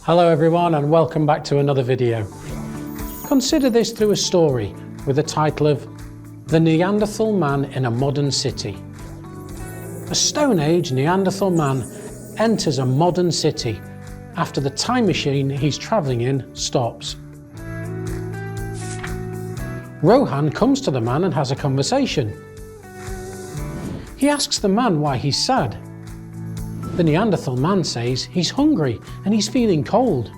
Hello everyone and welcome back to another video. Consider this through a story with the title of The Neanderthal Man in a Modern City. A Stone Age Neanderthal man enters a modern city after the time machine he's travelling in stops. Rohan comes to the man and has a conversation. He asks the man why he's sad. The Neanderthal man says he's hungry and he's feeling cold.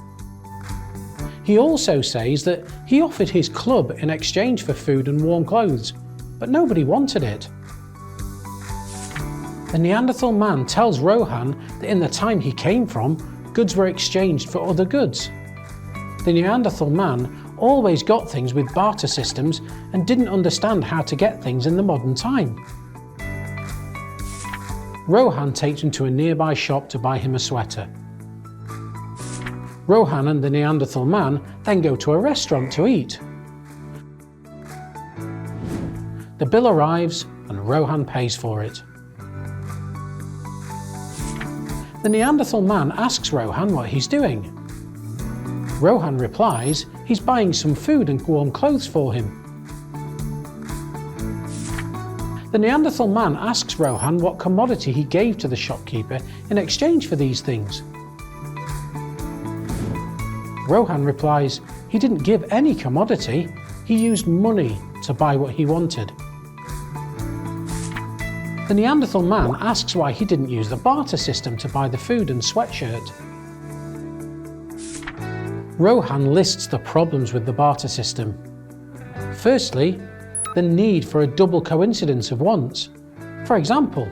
He also says that he offered his club in exchange for food and warm clothes, but nobody wanted it. The Neanderthal man tells Rohan that in the time he came from, goods were exchanged for other goods. The Neanderthal man always got things with barter systems and didn't understand how to get things in the modern time. Rohan takes him to a nearby shop to buy him a sweater. Rohan and the Neanderthal man then go to a restaurant to eat. The bill arrives and Rohan pays for it. The Neanderthal man asks Rohan what he's doing. Rohan replies he's buying some food and warm clothes for him. The Neanderthal man asks Rohan what commodity he gave to the shopkeeper in exchange for these things. Rohan replies he didn't give any commodity, he used money to buy what he wanted. The Neanderthal man asks why he didn't use the barter system to buy the food and sweatshirt. Rohan lists the problems with the barter system. Firstly, the need for a double coincidence of wants. For example,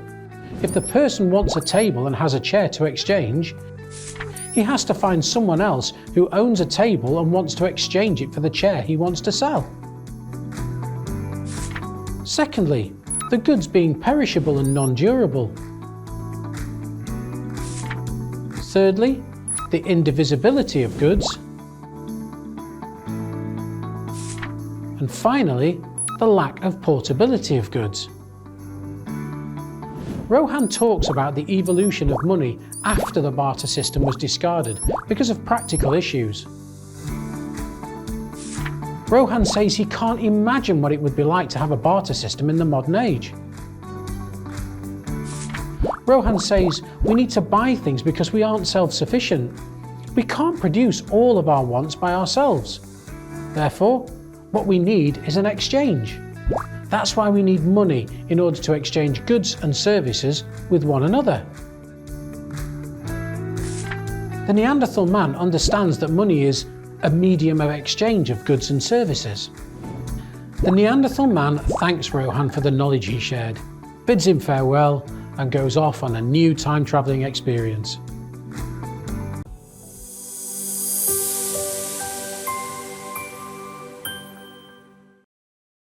if the person wants a table and has a chair to exchange, he has to find someone else who owns a table and wants to exchange it for the chair he wants to sell. Secondly, the goods being perishable and non-durable. Thirdly, the indivisibility of goods. And finally, the lack of portability of goods. Rohan talks about the evolution of money after the barter system was discarded because of practical issues. Rohan says he can't imagine what it would be like to have a barter system in the modern age. Rohan says we need to buy things because we aren't self-sufficient. We can't produce all of our wants by ourselves. Therefore, what we need is an exchange. That's why we need money in order to exchange goods and services with one another. The Neanderthal man understands that money is a medium of exchange of goods and services. The Neanderthal man thanks Rohan for the knowledge he shared, bids him farewell, and goes off on a new time-travelling experience.